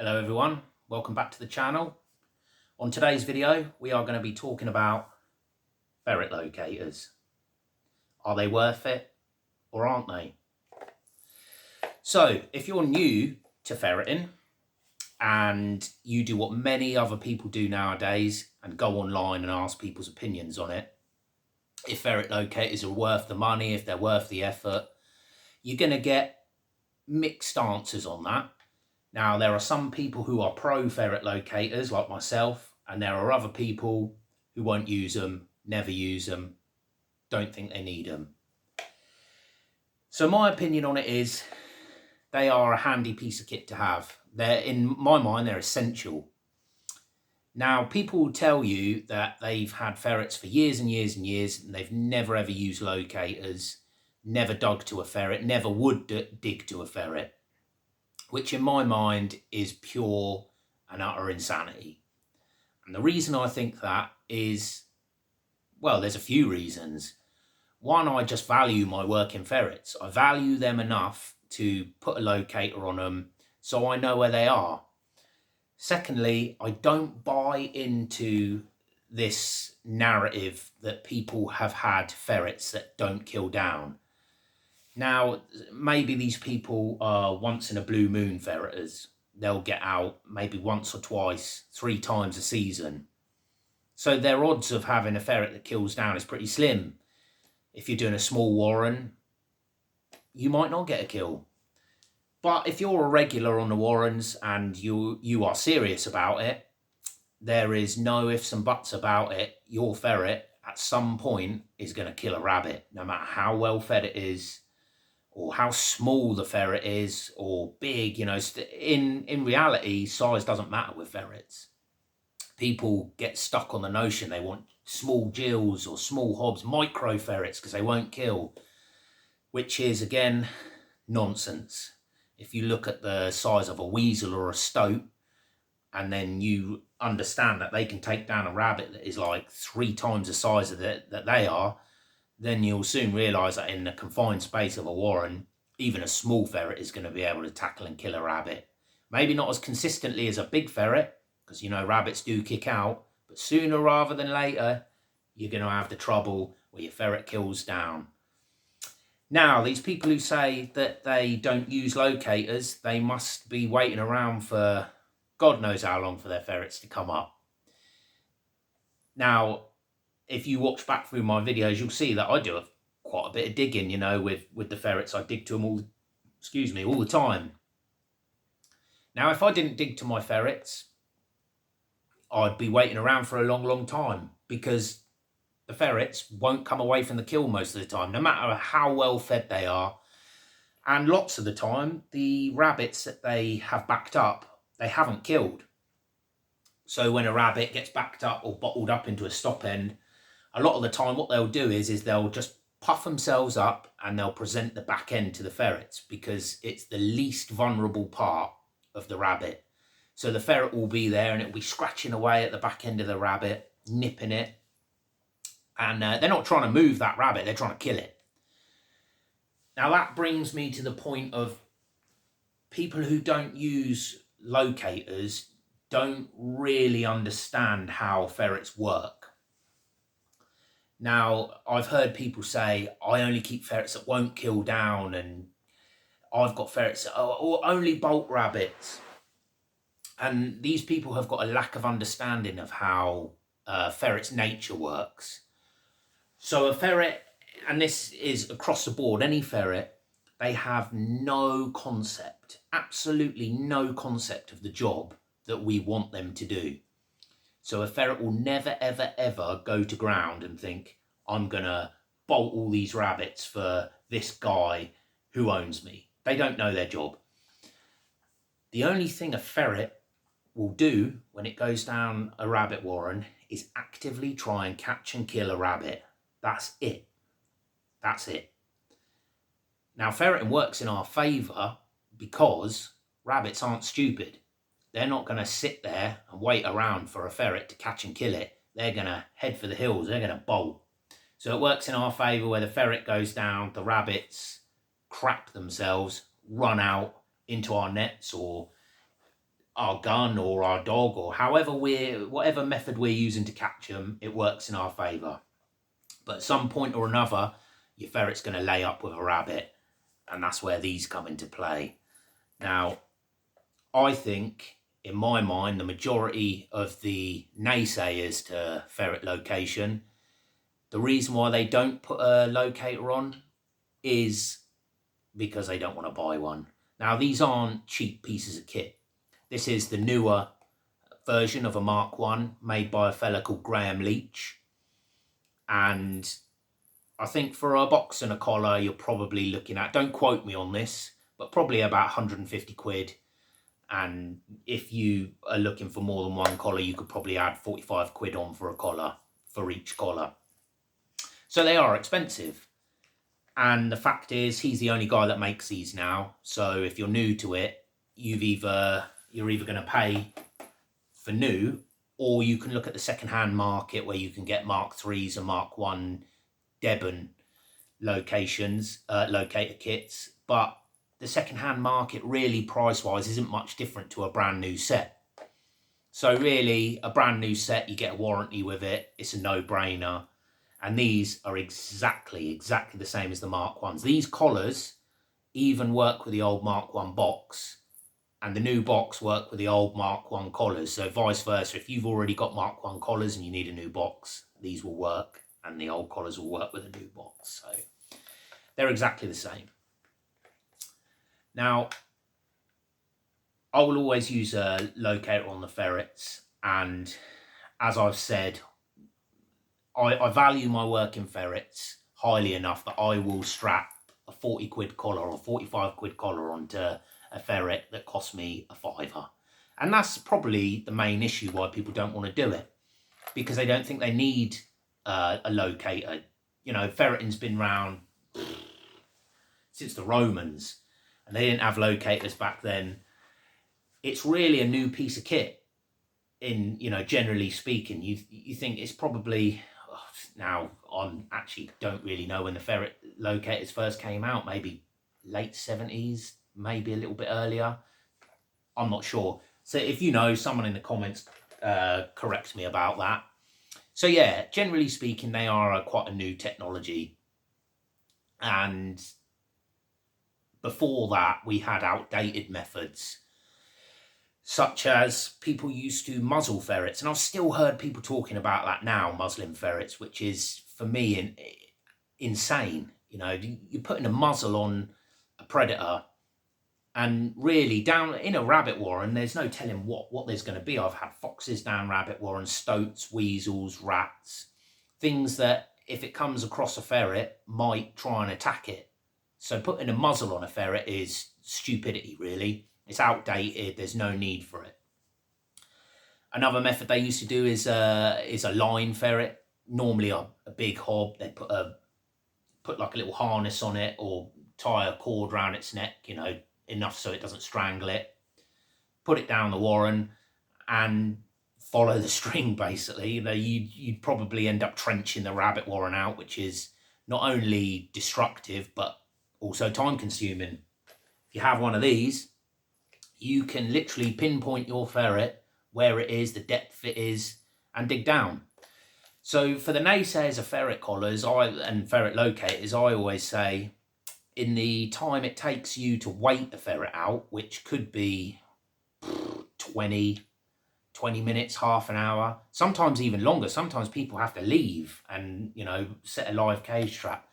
Hello everyone, welcome back to the channel. On today's video we are going to be talking about ferret locators. Are they worth it or aren't they? So if you're new to ferreting and you do what many other people do nowadays and go online and ask people's opinions on it, if ferret locators are worth the money, if they're worth the effort, you're going to get mixed answers on that. Now, there are some people who are pro ferret locators like myself, and there are other people who won't use them, never use them, don't think they need them. So my opinion on it is they are a handy piece of kit to have. In my mind, they're essential. Now, people will tell you that they've had ferrets for years and years and years, and they've never ever used locators, never dug to a ferret, never would dig to a ferret, which in my mind is pure and utter insanity. And the reason I think that is, well, there's a few reasons. One, I just value my working ferrets. I value them enough to put a locator on them so I know where they are. Secondly, I don't buy into this narrative that people have had ferrets that don't kill down. Now, maybe these people are once in a blue moon ferreters. They'll get out maybe once or twice, 3 times a season. So their odds of having a ferret that kills down is pretty slim. If you're doing a small warren, you might not get a kill. But if you're a regular on the warrens and you are serious about it, there is no ifs and buts about it. Your ferret at some point is going to kill a rabbit, no matter how well fed it is, or how small the ferret is, or big. You know, in reality, size doesn't matter with ferrets. People get stuck on the notion they want small gills or small hobs, micro ferrets, because they won't kill, which is, again, nonsense. If you look at the size of a weasel or a stoat, and then you understand that they can take down a rabbit that is like 3 times the size of that they are, then you'll soon realise that in the confined space of a warren, even a small ferret is going to be able to tackle and kill a rabbit. Maybe not as consistently as a big ferret, because, you know, rabbits do kick out, but sooner rather than later, you're going to have the trouble where your ferret kills down. Now, these people who say that they don't use locators, they must be waiting around for God knows how long for their ferrets to come up. Now, if you watch back through my videos, you'll see that I do quite a bit of digging, you know, with the ferrets. I dig to them all the time. Now, if I didn't dig to my ferrets, I'd be waiting around for a long, long time, because the ferrets won't come away from the kill most of the time, no matter how well fed they are. And lots of the time, the rabbits that they have backed up, they haven't killed. So when a rabbit gets backed up or bottled up into a stop end, a lot of the time what they'll do is they'll just puff themselves up and they'll present the back end to the ferrets, because it's the least vulnerable part of the rabbit. So the ferret will be there and it'll be scratching away at the back end of the rabbit, nipping it. And they're not trying to move that rabbit, they're trying to kill it. Now that brings me to the point of people who don't use locators don't really understand how ferrets work. Now, I've heard people say, I only keep ferrets that won't kill down, and I've got ferrets that are only bolt rabbits. And these people have got a lack of understanding of how ferret's nature works. So a ferret, and this is across the board, any ferret, they have no concept, absolutely no concept of the job that we want them to do. So a ferret will never, ever, ever go to ground and think, I'm going to bolt all these rabbits for this guy who owns me. They don't know their job. The only thing a ferret will do when it goes down a rabbit warren is actively try and catch and kill a rabbit. That's it. That's it. Now, ferreting works in our favour because rabbits aren't stupid. They're not going to sit there and wait around for a ferret to catch and kill it. They're going to head for the hills. They're going to bolt. So it works in our favour where the ferret goes down, the rabbits crap themselves, run out into our nets, or our gun or our dog, or whatever method we're using to catch them, it works in our favour. But at some point or another, your ferret's going to lay up with a rabbit, and that's where these come into play. Now, I think, in my mind, the majority of the naysayers to ferret location, the reason why they don't put a locator on is because they don't want to buy one. Now, these aren't cheap pieces of kit. This is the newer version of a Mark 1 made by a fella called Graham Leach. And I think for a box and a collar, you're probably looking at, don't quote me on this, but probably about 150 quid. And if you are looking for more than one collar, you could probably add 45 quid on for a collar, for each collar. So they are expensive. And the fact is, he's the only guy that makes these now. So if you're new to it, you're either going to pay for new, or you can look at the second-hand market where you can get Mark 3s and Mark 1 Deben locator kits. But the second-hand market really, price-wise, isn't much different to a brand new set. So really, a brand new set, you get a warranty with it. It's a no-brainer. And these are exactly the same as the Mark 1s. These collars even work with the old Mark 1 box, and the new box work with the old Mark 1 collars. So vice versa, if you've already got Mark 1 collars and you need a new box, these will work, and the old collars will work with a new box. So they're exactly the same. Now, I will always use a locator on the ferrets, and as I've said, I value my work in ferrets highly enough that I will strap a 40 quid collar or 45 quid collar onto a ferret that cost me a fiver. And that's probably the main issue why people don't want to do it, because they don't think they need a locator. You know, ferreting's been around since the Romans, and they didn't have locators back then. It's really a new piece of kit. In, you know, generally speaking, you think it's probably, now I actually don't really know when the ferret locators first came out, maybe late 70s, maybe a little bit earlier, I'm not sure. So if you know, someone in the comments correct me about that. So yeah, generally speaking, they are quite a new technology, and before that we had outdated methods, such as people used to muzzle ferrets. And I've still heard people talking about that now, muzzling ferrets, which is, for me, insane. You know, you're putting a muzzle on a predator, and really, down in a rabbit warren, there's no telling what there's going to be. I've had foxes down rabbit warrens, stoats, weasels, rats, things that, if it comes across a ferret, might try and attack it. So putting a muzzle on a ferret is stupidity, really. It's outdated. There's no need for it. Another method they used to do is a line ferret. Normally a big hob. They put like a little harness on it, or tie a cord around its neck, you know, enough so it doesn't strangle it. Put it down the warren and follow the string, basically. You know, you'd probably end up trenching the rabbit warren out, which is not only destructive but also time consuming. If you have one of these, you can literally pinpoint your ferret, where it is, the depth it is, and dig down. So for the naysayers of ferret collars and ferret locators, I always say, in the time it takes you to wait a ferret out, which could be 20 minutes, half an hour, sometimes even longer. Sometimes people have to leave and, you know, set a live cage trap.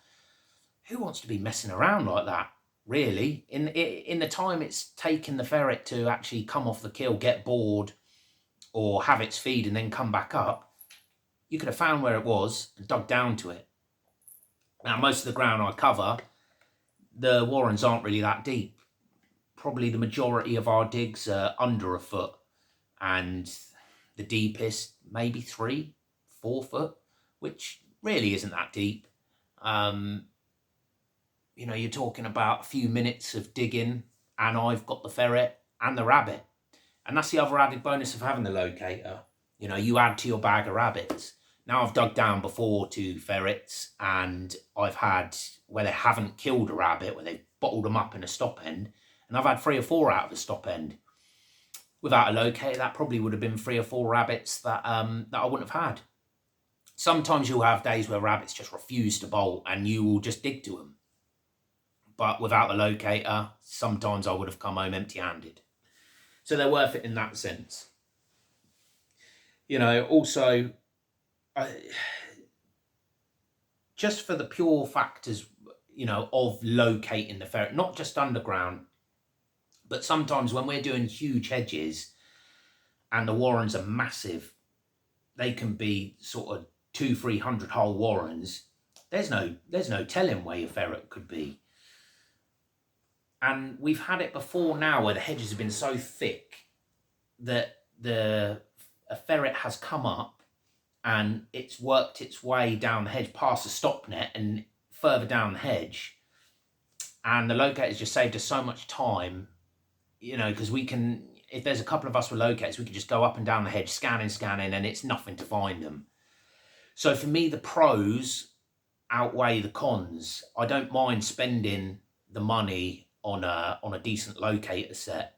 Who wants to be messing around like that? Really, in the time it's taken the ferret to actually come off the kill, get bored, or have its feed and then come back up, you could have found where it was and dug down to it. Now, most of the ground I cover, the warrens aren't really that deep. Probably the majority of our digs are under a foot, and the deepest maybe 3-4 foot, which really isn't that deep. You know, you're talking about a few minutes of digging, and I've got the ferret and the rabbit. And that's the other added bonus of having the locator. You know, you add to your bag of rabbits. Now, I've dug down before to ferrets, and I've had where they haven't killed a rabbit, where they've bottled them up in a stop end, and I've had 3 or 4 out of the stop end. Without a locator, that probably would have been 3 or 4 rabbits that that I wouldn't have had. Sometimes you'll have days where rabbits just refuse to bolt and you will just dig to them. But without the locator, sometimes I would have come home empty-handed. So they're worth it in that sense. You know, also, just for the pure factors, you know, of locating the ferret, not just underground, but sometimes when we're doing huge hedges and the warrens are massive, they can be sort of 200-300 hole warrens. There's no telling where your ferret could be. And we've had it before now where the hedges have been so thick that a ferret has come up and it's worked its way down the hedge past the stop net and further down the hedge. And the locators just saved us so much time, you know, because we can, if there's a couple of us with locators, we can just go up and down the hedge, scanning, and it's nothing to find them. So for me, the pros outweigh the cons. I don't mind spending the money on a decent locator set.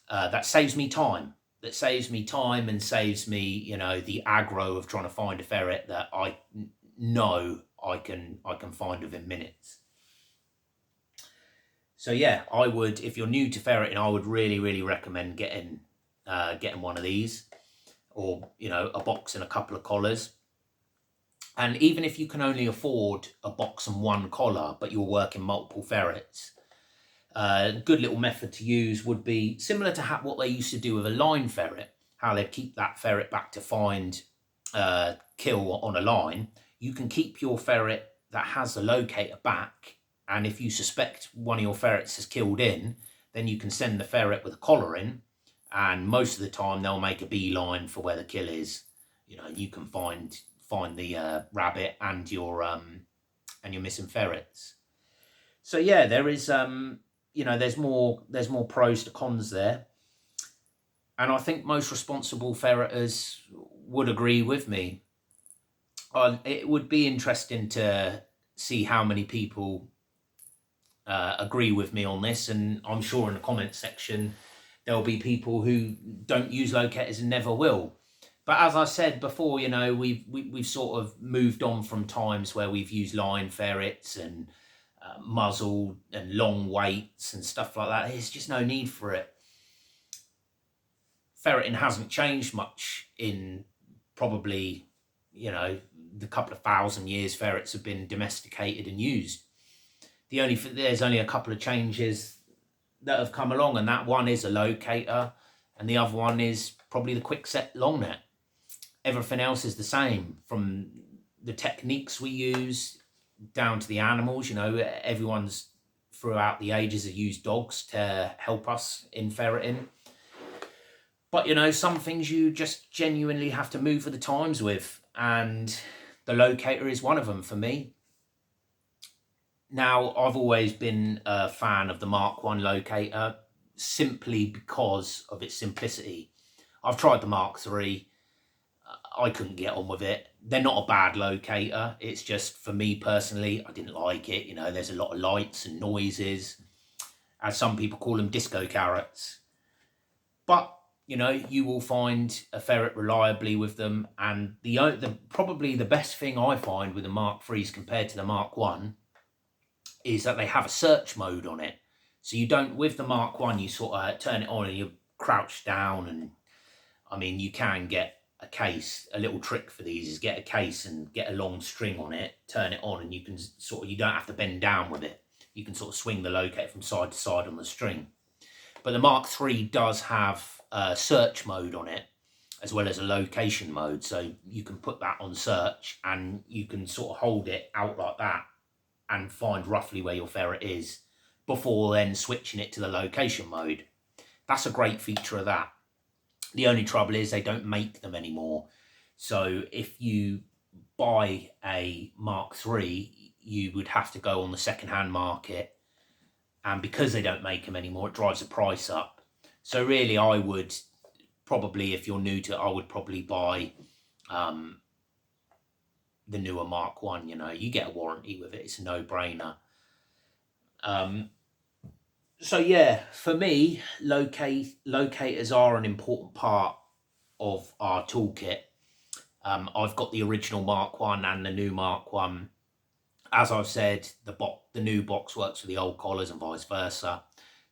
That saves me time. That saves me time and saves me, you know, the aggro of trying to find a ferret that I know I can find within minutes. So yeah, I would, if you're new to ferreting, I would really recommend getting one of these, or, you know, a box and a couple of collars. And even if you can only afford a box and 1 collar, but you're working multiple ferrets, a good little method to use would be similar to what they used to do with a line ferret, how they'd keep that ferret back to find kill on a line. You can keep your ferret that has the locator back, and if you suspect one of your ferrets has killed in, then you can send the ferret with a collar in, and most of the time they'll make a beeline for where the kill is. You know, you can find the rabbit and your missing ferrets. So yeah, there is you know, there's more pros to cons there, and I think most responsible ferreters would agree with me. It would be interesting to see how many people agree with me on this, and I'm sure in the comment section there'll be people who don't use locators and never will. But as I said before, you know, we've sort of moved on from times where we've used line ferrets and muzzle and long weights and stuff like that. There's just no need for it. Ferreting hasn't changed much in probably, you know, the couple of 1,000 years ferrets have been domesticated and used. There's only a couple of changes that have come along, and that one is a locator, and the other one is probably the quick set long net. Everything else is the same, from the techniques we use down to the animals. You know, everyone's throughout the ages have used dogs to help us in ferreting. But, you know, some things you just genuinely have to move with the times with, and the locator is one of them for me. Now, I've always been a fan of the Mark 1 locator simply because of its simplicity. I've tried the Mark 3. I couldn't get on with it. They're not a bad locator. It's just, for me personally, I didn't like it. You know, there's a lot of lights and noises. As some people call them, disco carrots. But, you know, you will find a ferret reliably with them. And probably the best thing I find with the Mark 3s compared to the Mark 1 is that they have a search mode on it. So you don't, with the Mark 1, you sort of turn it on and you crouch down, and I mean, you can get a case. A little trick for these is get a case and get a long string on it, turn it on, and you can you don't have to bend down with it. You can sort of swing the locator from side to side on the string. But the Mark 3 does have a search mode on it, as well as a location mode. So you can put that on search and you can sort of hold it out like that and find roughly where your ferret is before then switching it to the location mode. That's a great feature of that. The only trouble is they don't make them anymore. So if you buy a Mark III, you would have to go on the second-hand market. And because they don't make them anymore, it drives the price up. So really, I would probably, if you're new to it, I would probably buy the newer Mark 1. You know, you get a warranty with it. It's a no-brainer. So yeah, for me, locators are an important part of our toolkit. I've got the original Mark 1 and the new Mark 1. As I've said, the new box works with the old collars and vice versa.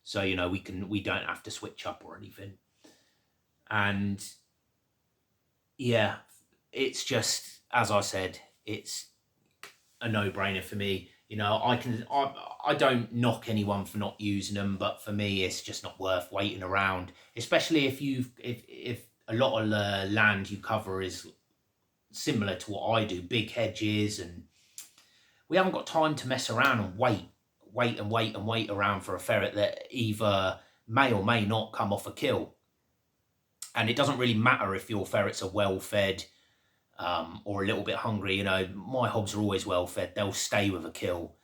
So, you know, we don't have to switch up or anything. And yeah, it's just, as I said, it's a no-brainer for me. You know, I don't knock anyone for not using them, but for me, it's just not worth waiting around, especially if a lot of the land you cover is similar to what I do, big hedges, and we haven't got time to mess around and wait around for a ferret that either may or may not come off a kill. And it doesn't really matter if your ferrets are well fed or a little bit hungry. You know, my hobs are always well fed. They'll stay with a kill.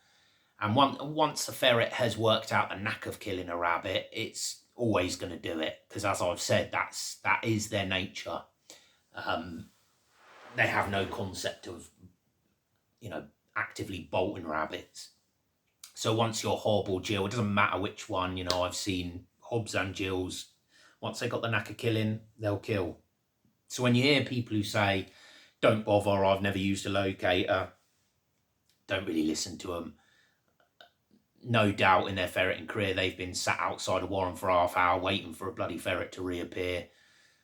And once a ferret has worked out a knack of killing a rabbit, it's always going to do it. Because as I've said, that is their nature. They have no concept of, you know, actively bolting rabbits. So once your hob or gill, it doesn't matter which one, you know, I've seen hobs and gills, once they got the knack of killing, they'll kill. So when you hear people who say, don't bother, I've never used a locator, don't really listen to them. No doubt in their ferreting career, they've been sat outside a warren for half hour waiting for a bloody ferret to reappear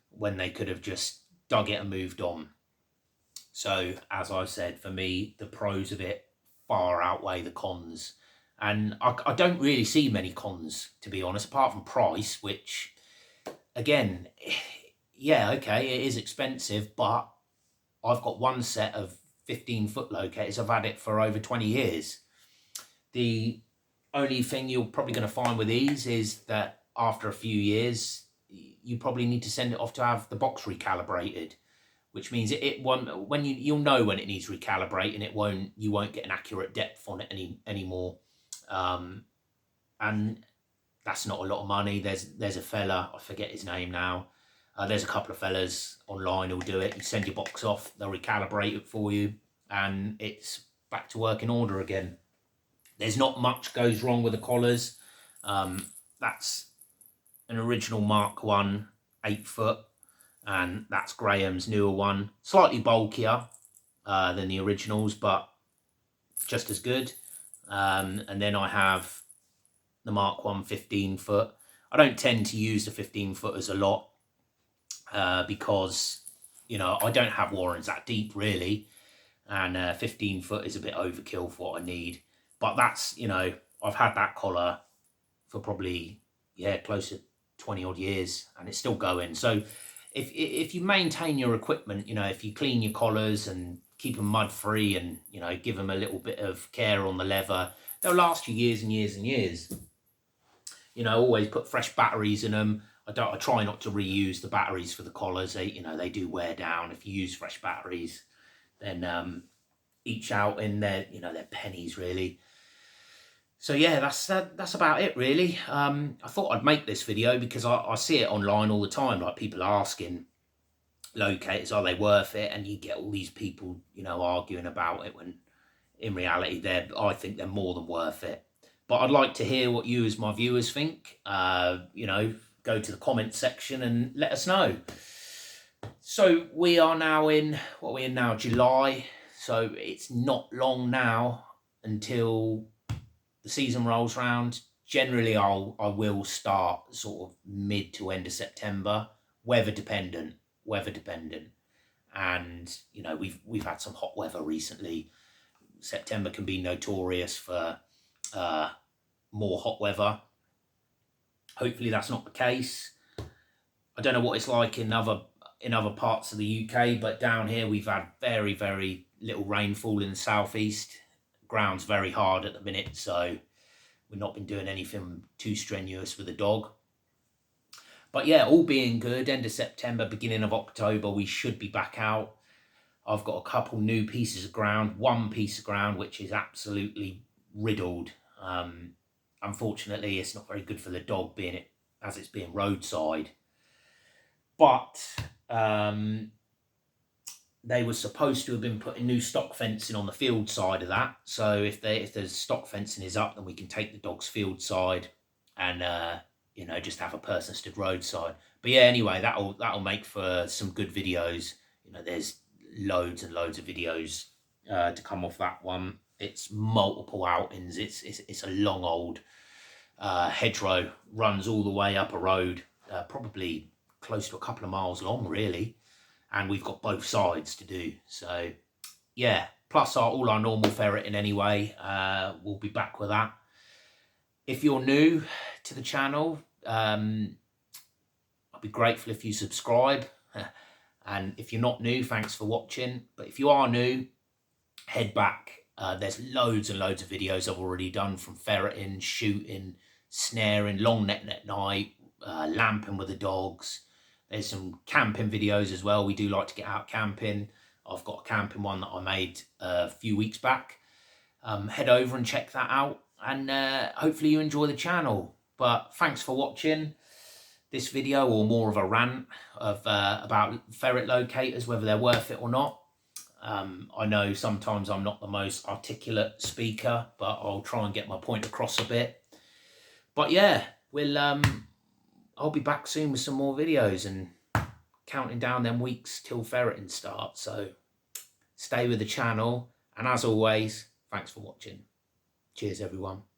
when they could have just dug it and moved on. So, as I said, for me, the pros of it far outweigh the cons. And I don't really see many cons, to be honest, apart from price, which, again, yeah, okay, it is expensive, but I've got one set of 15-foot locators. I've had it for over 20 years. The only thing you're probably going to find with these is that after a few years, you probably need to send it off to have the box recalibrated, which means it won't, when you'll know when it needs recalibrating. You won't get an accurate depth on it anymore. And that's not a lot of money. There's a fella, I forget his name now. There's a couple of fellas online who'll do it. You send your box off, they'll recalibrate it for you, and it's back to working order again. There's not much goes wrong with the collars. That's an original Mark 1 8-foot, and that's Graham's newer one. Slightly bulkier than the originals, but just as good. And then I have the Mark 1 15-foot. I don't tend to use the 15-footers a lot because, you know, I don't have warrens that deep really, and 15-foot is a bit overkill for what I need. But that's, you know, I've had that collar for probably, yeah, close to 20 odd years, and it's still going. So if you maintain your equipment, you know, if you clean your collars and keep them mud free and, you know, give them a little bit of care on the leather, they'll last you years and years and years. You know, always put fresh batteries in them. I try not to reuse the batteries for the collars. They do wear down. If you use fresh batteries, then each out in their, you know, they're pennies really. So yeah, that's about it really. I thought I'd make this video because I see it online all the time, like people asking locators, are they worth it? And you get all these people, you know, arguing about it when in reality I think they're more than worth it. But I'd like to hear what you as my viewers think. You know, go to the comment section and let us know. So we are now in, what are we in now, July. So it's not long now until the season rolls round. Generally, I will start sort of mid to end of September, weather dependent. And, you know, we've had some hot weather recently. September can be notorious for more hot weather. Hopefully that's not the case. I don't know what it's like in other parts of the UK, but down here we've had very, very little rainfall in the southeast. Ground's very hard at the minute, so we've not been doing anything too strenuous with the dog. But yeah, all being good, end of September, beginning of October, we should be back out. I've got a couple new pieces of ground, one piece of ground which is absolutely riddled. Unfortunately, it's not very good for the dog as it's being roadside. But they were supposed to have been putting new stock fencing on the field side of that. So if the stock fencing is up, then we can take the dog's field side and you know, just have a person stood roadside. But yeah, anyway, that'll make for some good videos. You know, there's loads and loads of videos to come off that one. It's multiple outings. It's a long old hedgerow, runs all the way up a road, probably close to a couple of miles long, really. And we've got both sides to do. So yeah, plus all our normal ferreting anyway. We'll be back with that. If you're new to the channel, I'd be grateful if you subscribe. And if you're not new, thanks for watching. But if you are new, head back. There's loads and loads of videos I've already done, from ferreting, shooting, snaring, long net night, lamping with the dogs. There's some camping videos as well. We do like to get out camping. I've got a camping one that I made a few weeks back. Head over and check that out, and hopefully you enjoy the channel. But thanks for watching this video, or more of a rant of about ferret locators, whether they're worth it or not. I know sometimes I'm not the most articulate speaker, but I'll try and get my point across a bit. But yeah, I'll be back soon with some more videos and counting down them weeks till ferreting starts. So stay with the channel, and as always, thanks for watching. Cheers, everyone.